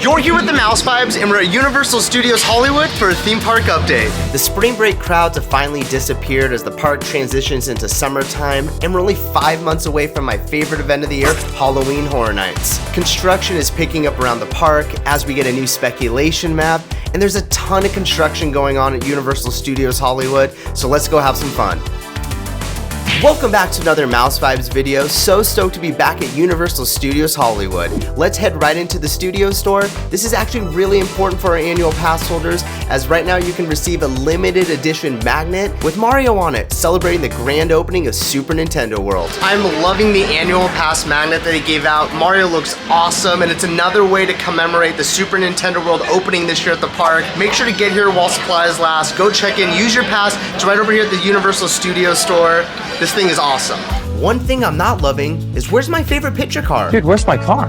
You're here with the Mouse Vibes, and we're at Universal Studios Hollywood for a theme park update. The spring break crowds have finally disappeared as the park transitions into summertime, and we're only 5 months away from my favorite event of the year, Halloween Horror Nights. Construction is picking up around the park as we get a new speculation map, and there's a ton of construction going on at Universal Studios Hollywood, so let's go have some fun. Welcome back to another Mouse Vibes video. So stoked to be back at Universal Studios Hollywood. Let's head right into the studio store. This is actually really important for our annual pass holders, as right now you can receive a limited edition magnet with Mario on it, celebrating the grand opening of Super Nintendo World. I'm loving the annual pass magnet that they gave out. Mario looks awesome, and it's another way to commemorate the Super Nintendo World opening this year at the park. Make sure to get here while supplies last. Go check in, use your pass. It's right over here at the Universal Studios store. This thing is awesome. One thing I'm not loving is where's my favorite picture car? Dude, where's my car?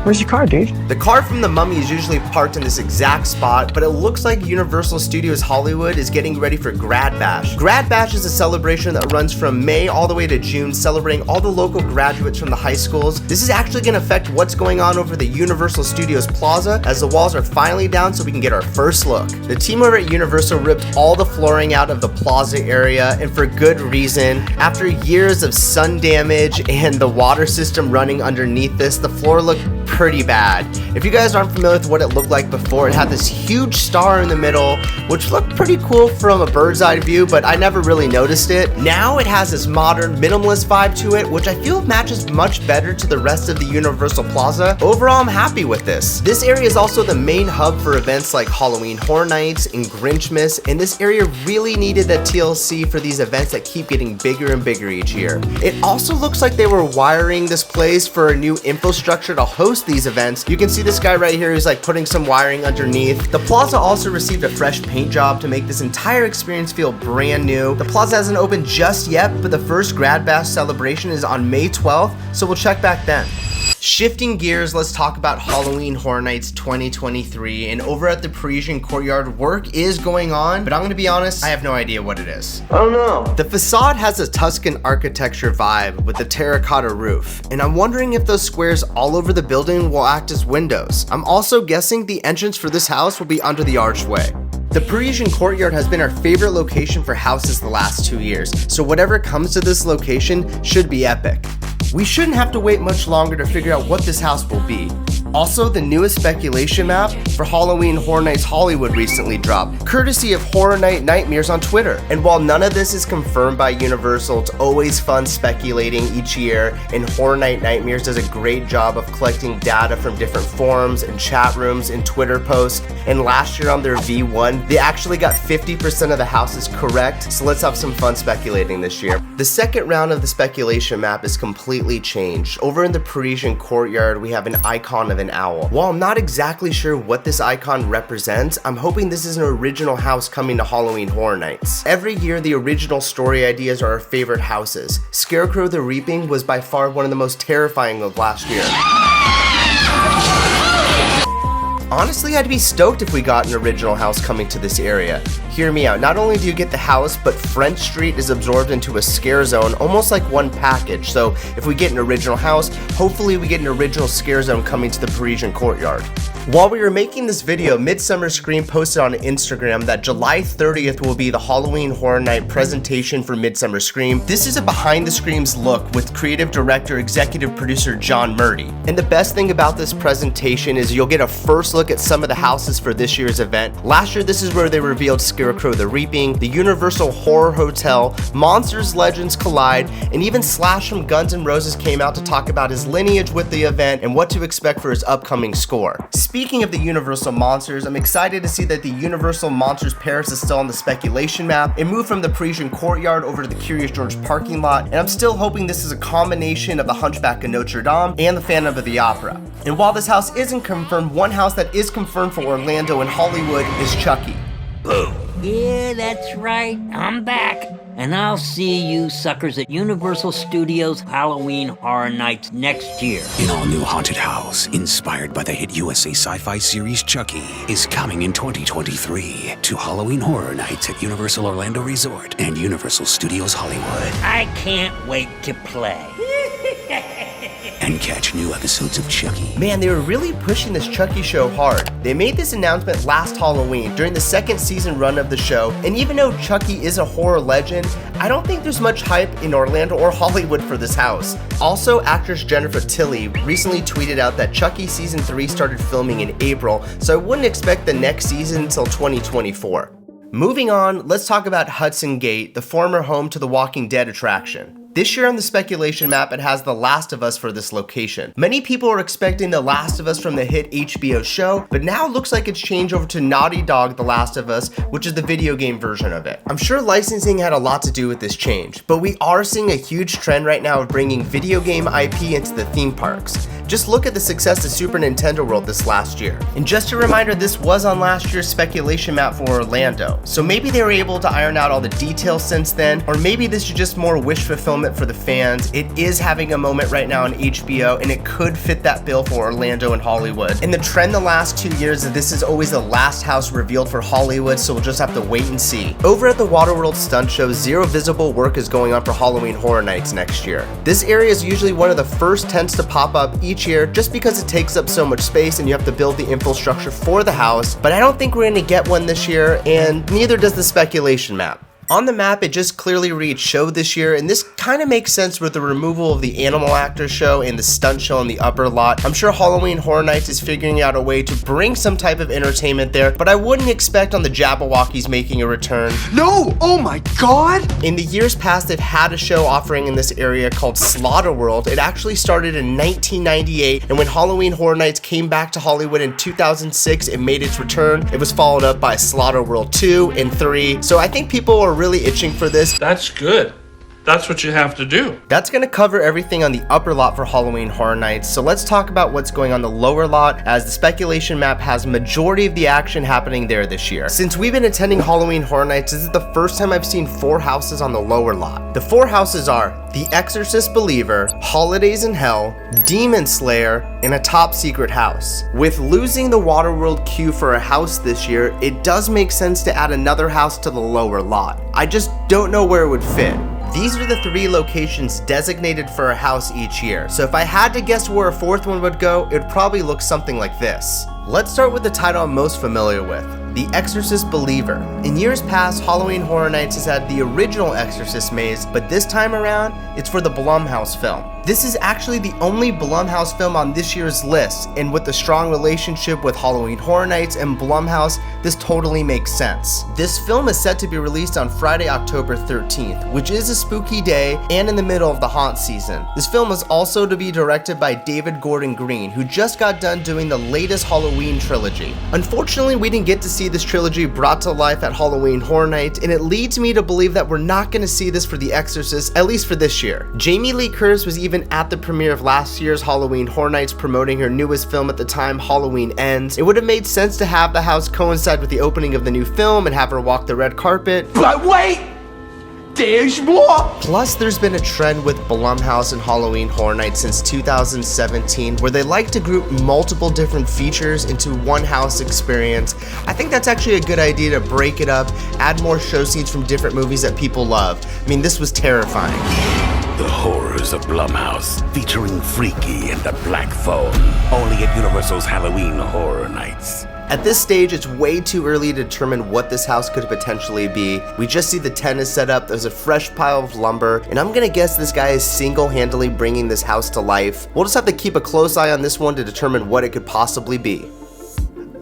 Where's your car, dude? The car from the Mummy is usually parked in this exact spot, but it looks like Universal Studios Hollywood is getting ready for Grad Bash. Grad Bash is a celebration that runs from May all the way to June, celebrating all the local graduates from the high schools. This is actually going to affect what's going on over the Universal Studios Plaza, as the walls are finally down so we can get our first look. The team over at Universal ripped all the flooring out of the plaza area, and for good reason. After years of sun damage and the water system running underneath this, the floor looked pretty bad. If you guys aren't familiar with what it looked like before, it had this huge star in the middle, which looked pretty cool from a bird's eye view, but I never really noticed it. Now it has this modern minimalist vibe to it, which I feel matches much better to the rest of the Universal Plaza. Overall, I'm happy with this. This area is also the main hub for events like Halloween Horror Nights and Grinchmas, and this area really needed that TLC for these events that keep getting bigger and bigger each year. It also looks like they were wiring this place for a new infrastructure to host these events. You can see this guy right here who's like putting some wiring underneath. The plaza also received a fresh paint job to make this entire experience feel brand new. The plaza hasn't opened just yet, but the first Grad Bash celebration is on May 12th, so we'll check back then. Shifting gears, let's talk about Halloween Horror Nights 2023, and over at the Parisian Courtyard, work is going on, but I'm gonna be honest, I have no idea what it is. I don't know. The facade has a Tuscan architecture vibe with a terracotta roof, and I'm wondering if those squares all over the building will act as windows. I'm also guessing the entrance for this house will be under the archway. The Parisian Courtyard has been our favorite location for houses the last 2 years, so whatever comes to this location should be epic. We shouldn't have to wait much longer to figure out what this house will be. Also, the newest speculation map for Halloween Horror Nights Hollywood recently dropped, courtesy of Horror Night Nightmares on Twitter. And while none of this is confirmed by Universal, it's always fun speculating each year, and Horror Night Nightmares does a great job of collecting data from different forums and chat rooms and Twitter posts. And last year on their V1, they actually got 50% of the houses correct, so let's have some fun speculating this year. The second round of the speculation map is completely changed. Over in the Parisian Courtyard, we have an icon of an owl. While I'm not exactly sure what this icon represents, I'm hoping this is an original house coming to Halloween Horror Nights. Every year, the original story ideas are our favorite houses. Scarecrow the Reaping was by far one of the most terrifying of last year. Honestly, I'd be stoked if we got an original house coming to this area. Hear me out, not only do you get the house, but French Street is absorbed into a scare zone, almost like one package. So if we get an original house, hopefully we get an original scare zone coming to the Parisian Courtyard. While we were making this video, Midsummer Scream posted on Instagram that July 30th will be the Halloween Horror Night presentation for Midsummer Scream. This is a behind the screens look with creative director, executive producer John Murdy. And the best thing about this presentation is you'll get a first look at some of the houses for this year's event. Last year, this is where they revealed Scarecrow the Reaping, the Universal Horror Hotel, Monsters Legends Collide, and even Slash from Guns N' Roses came out to talk about his lineage with the event and what to expect for his upcoming score. Speaking of the Universal Monsters, I'm excited to see that the Universal Monsters Paris is still on the speculation map. It moved from the Parisian Courtyard over to the Curious George parking lot, and I'm still hoping this is a combination of the Hunchback of Notre Dame and the Phantom of the Opera. And while this house isn't confirmed, one house that is confirmed for Orlando and Hollywood is Chucky. Boom. Yeah, that's right. I'm back. And I'll see you suckers at Universal Studios Halloween Horror Nights next year. An all-new haunted house, inspired by the hit USA sci-fi series Chucky, is coming in 2023 to Halloween Horror Nights at Universal Orlando Resort and Universal Studios Hollywood. I can't wait to play. and catch new episodes of Chucky. Man, they were really pushing this Chucky show hard. They made this announcement last Halloween during the second season run of the show, and even though Chucky is a horror legend, I don't think there's much hype in Orlando or Hollywood for this house. Also, actress Jennifer Tilly recently tweeted out that Chucky season 3 started filming in April, so I wouldn't expect the next season until 2024. Moving on, let's talk about Hudson Gate, the former home to the Walking Dead attraction. This year on the speculation map, it has The Last of Us for this location. Many people are expecting The Last of Us from the hit HBO show, but now it looks like it's changed over to Naughty Dog The Last of Us, which is the video game version of it. I'm sure licensing had a lot to do with this change, but we are seeing a huge trend right now of bringing video game IP into the theme parks. Just look at the success of Super Nintendo World this last year. And just a reminder, this was on last year's speculation map for Orlando, so maybe they were able to iron out all the details since then, or maybe this is just more wish fulfillment for the fans. It is having a moment right now on HBO, and it could fit that bill for Orlando and Hollywood. And the trend the last 2 years is this is always the last house revealed for Hollywood, so we'll just have to wait and see. Over at the Waterworld Stunt Show, zero visible work is going on for Halloween Horror Nights next year. This area is usually one of the first tents to pop up each year just because it takes up so much space and you have to build the infrastructure for the house, but I don't think we're going to get one this year, and neither does the speculation map. On the map, it just clearly reads show this year, and this kind of makes sense with the removal of the animal actor show and the stunt show on the upper lot. I'm sure Halloween Horror Nights is figuring out a way to bring some type of entertainment there, but I wouldn't expect on the Jabberwockies making a return. No! Oh my god! In the years past, they've had a show offering in this area called Slaughter World. It actually started in 1998, and when Halloween Horror Nights came back to Hollywood in 2006, it made its return. It was followed up by Slaughter World 2 and 3, so I think people are really itching for this. That's good. That's what you have to do. That's going to cover everything on the upper lot for Halloween Horror Nights, so let's talk about what's going on the lower lot, as the speculation map has majority of the action happening there this year. Since we've been attending Halloween Horror Nights, this is the first time I've seen 4 houses on the lower lot. The 4 houses are The Exorcist Believer, Holidays in Hell, Demon Slayer, and a top secret house. With losing the Waterworld queue for a house this year, it does make sense to add another house to the lower lot. I just don't know where it would fit. These are the 3 locations designated for a house each year, so if I had to guess where a 4th one would go, it would probably look something like this. Let's start with the title I'm most familiar with, The Exorcist Believer. In years past, Halloween Horror Nights has had the original Exorcist maze, but this time around, it's for the Blumhouse film. This is actually the only Blumhouse film on this year's list, and with the strong relationship with Halloween Horror Nights and Blumhouse, this totally makes sense. This film is set to be released on Friday, October 13th, which is a spooky day and in the middle of the haunt season. This film is also to be directed by David Gordon Green, who just got done doing the latest Halloween trilogy. Unfortunately, we didn't get to see this trilogy brought to life at Halloween Horror Nights, and it leads me to believe that we're not going to see this for The Exorcist, at least for this year. Jamie Lee Curtis was even at the premiere of last year's Halloween Horror Nights promoting her newest film at the time, Halloween Ends. It would have made sense to have the house coincide with the opening of the new film and have her walk the red carpet. But wait! There's more! Plus, there's been a trend with Blumhouse and Halloween Horror Nights since 2017 where they like to group multiple different features into one house experience. I think that's actually a good idea to break it up, add more show scenes from different movies that people love. I mean, this was terrifying. The Horrors of Blumhouse, featuring Freaky and the Black Phone, only at Universal's Halloween Horror Nights. At this stage, it's way too early to determine what this house could potentially be. We just see the tent is set up, there's a fresh pile of lumber, and I'm gonna guess this guy is single-handedly bringing this house to life. We'll just have to keep a close eye on this one to determine what it could possibly be.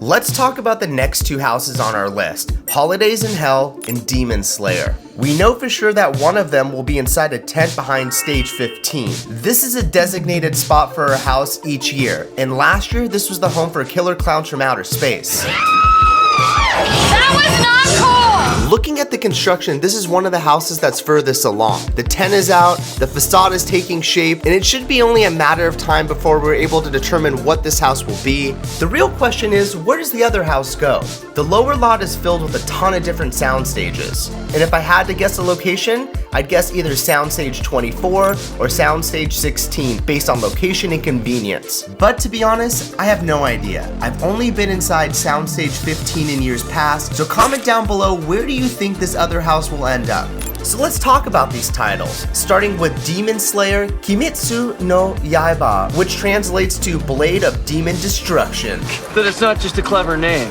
Let's talk about the next 2 houses on our list, Holidays in Hell and Demon Slayer. We know for sure that one of them will be inside a tent behind stage 15. This is a designated spot for a house each year, and last year this was the home for killer clowns from outer space. That was not cool! Looking at the construction, this is one of the houses that's furthest along. The tent is out, the facade is taking shape, and it should be only a matter of time before we're able to determine what this house will be. The real question is, where does the other house go? The lower lot is filled with a ton of different sound stages, and if I had to guess a location, I'd guess either Soundstage 24 or Soundstage 16 based on location and convenience. But to be honest, I have no idea. I've only been inside Soundstage 15 in years past, so comment down below where do you think this other house will end up. So let's talk about these titles, starting with Demon Slayer Kimetsu no Yaiba, which translates to Blade of Demon Destruction. That it's not just a clever name.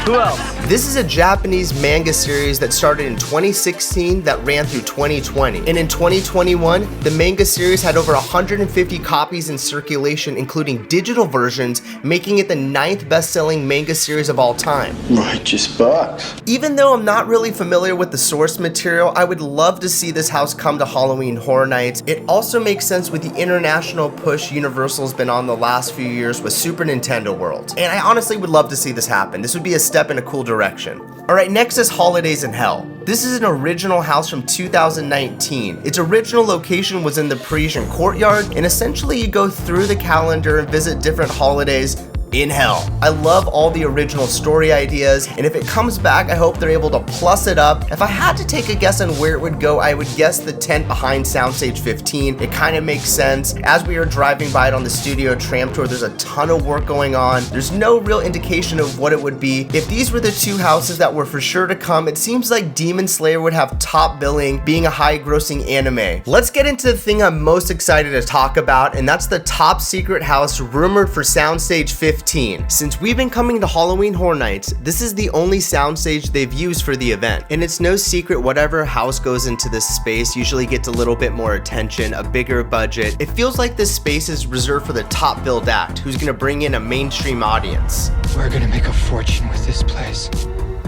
Who else? This is a Japanese manga series that started in 2016 that ran through 2020. And in 2021, the manga series had over 150 copies in circulation, including digital versions, making it the 9th best-selling manga series of all time. Righteous bucks. Even though I'm not really familiar with the source material, I would love to see this house come to Halloween Horror Nights. It also makes sense with the international push Universal's been on the last few years with Super Nintendo World. And I honestly would love to see this happen. This would be a step in a cool direction. Alright, next is Holidays in Hell. This is an original house from 2019. Its original location was in the Parisian courtyard, and essentially you go through the calendar and visit different holidays in hell. I love all the original story ideas, and if it comes back, I hope they're able to plus it up. If I had to take a guess on where it would go, I would guess the tent behind Soundstage 15. It kind of makes sense. As we are driving by it on the studio tram tour, there's a ton of work going on. There's no real indication of what it would be. If these were the two houses that were for sure to come, it seems like Demon Slayer would have top billing, being a high-grossing anime. Let's get into the thing I'm most excited to talk about, and that's the top secret house rumored for Soundstage 15. Since we've been coming to Halloween Horror Nights, this is the only soundstage they've used for the event. And it's no secret whatever house goes into this space usually gets a little bit more attention, a bigger budget. It feels like this space is reserved for the top billed act, who's gonna bring in a mainstream audience. We're gonna make a fortune with this place.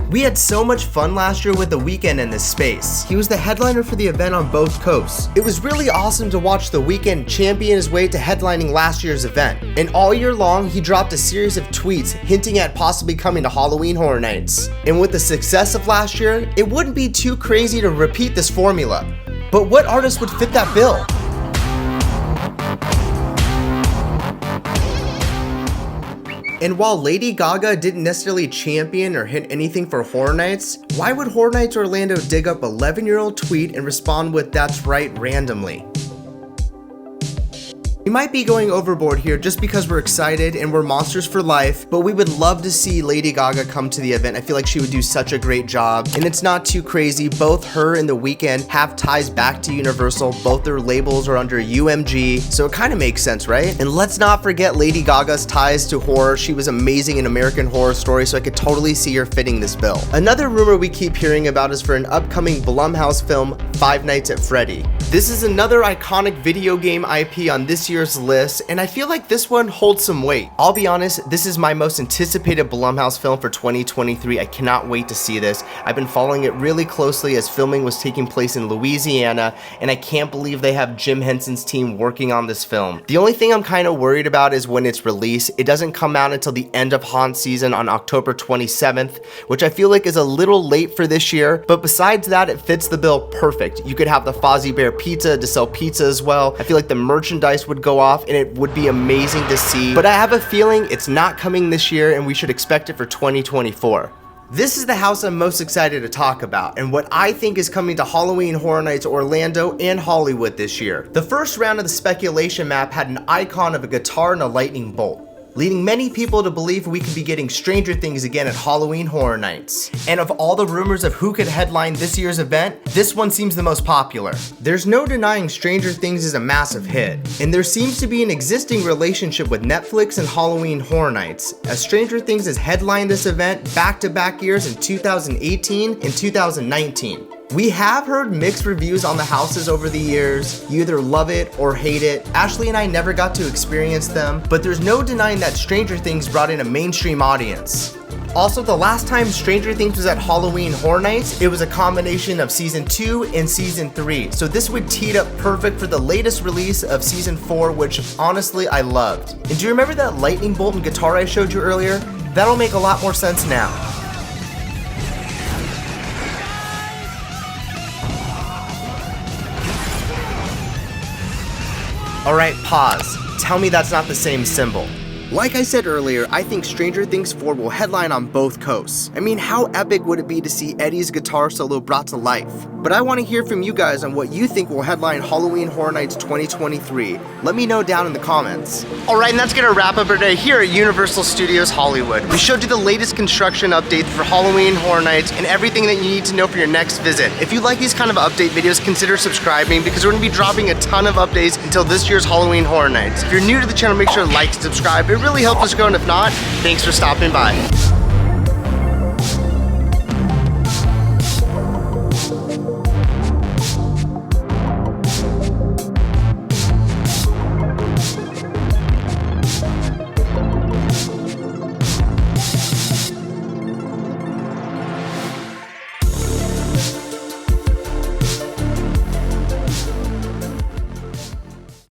We had so much fun last year with The Weeknd in this space. He was the headliner for the event on both coasts. It was really awesome to watch The Weeknd champion his way to headlining last year's event. And all year long, he dropped a series of tweets hinting at possibly coming to Halloween Horror Nights. And with the success of last year, it wouldn't be too crazy to repeat this formula. But what artist would fit that bill? And while Lady Gaga didn't necessarily champion or hit anything for Horror Nights, why would Horror Nights Orlando dig up 11-year-old tweet and respond with "that's right" randomly? We might be going overboard here just because we're excited and we're monsters for life, but we would love to see Lady Gaga come to the event. I feel like she would do such a great job, and it's not too crazy. Both her and The Weeknd have ties back to Universal. Both their labels are under UMG, so it kind of makes sense, right? And let's not forget Lady Gaga's ties to horror. She was amazing in American Horror Story, so I could totally see her fitting this bill. Another rumor we keep hearing about is for an upcoming Blumhouse film, Five Nights at Freddy. This is another iconic video game IP on this year's list, and I feel like this one holds some weight. I'll be honest, this is my most anticipated Blumhouse film for 2023. I cannot wait to see this. I've been following it really closely as filming was taking place in Louisiana, and I can't believe they have Jim Henson's team working on this film. The only thing I'm kind of worried about is when it's released. It doesn't come out until the end of haunt season on October 27th, which I feel like is a little late for this year, but besides that, it fits the bill perfect. You could have the Fozzie Bear pizza to sell pizza as well. I feel like the merchandise would go off and it would be amazing to see, but I have a feeling it's not coming this year and we should expect it for 2024. This is the house I'm most excited to talk about and what I think is coming to Halloween Horror Nights Orlando and Hollywood this year. The first round of the speculation map had an icon of a guitar and a lightning bolt, leading many people to believe we could be getting Stranger Things again at Halloween Horror Nights. And of all the rumors of who could headline this year's event, this one seems the most popular. There's no denying Stranger Things is a massive hit, and there seems to be an existing relationship with Netflix and Halloween Horror Nights, as Stranger Things has headlined this event back-to-back years in 2018 and 2019. We have heard mixed reviews on the houses over the years. You either love it or hate it. Ashley and I never got to experience them, but there's no denying that Stranger Things brought in a mainstream audience. Also, the last time Stranger Things was at Halloween Horror Nights, it was a combination of Season 2 and Season 3. So this would tee it up perfect for the latest release of Season 4, which honestly I loved. And do you remember that lightning bolt and guitar I showed you earlier? That'll make a lot more sense now. Alright, pause. Tell me that's not the same symbol. Like I said earlier, I think Stranger Things 4 will headline on both coasts. I mean, how epic would it be to see Eddie's guitar solo brought to life? But I want to hear from you guys on what you think will headline Halloween Horror Nights 2023. Let me know down in the comments. Alright, and that's gonna wrap up our day here at Universal Studios Hollywood. We showed you the latest construction updates for Halloween Horror Nights and everything that you need to know for your next visit. If you like these kind of update videos, consider subscribing because we're gonna be dropping a ton of updates until this year's Halloween Horror Nights. If you're new to the channel, make sure to like and subscribe. It really helps us grow, and if not, thanks for stopping by.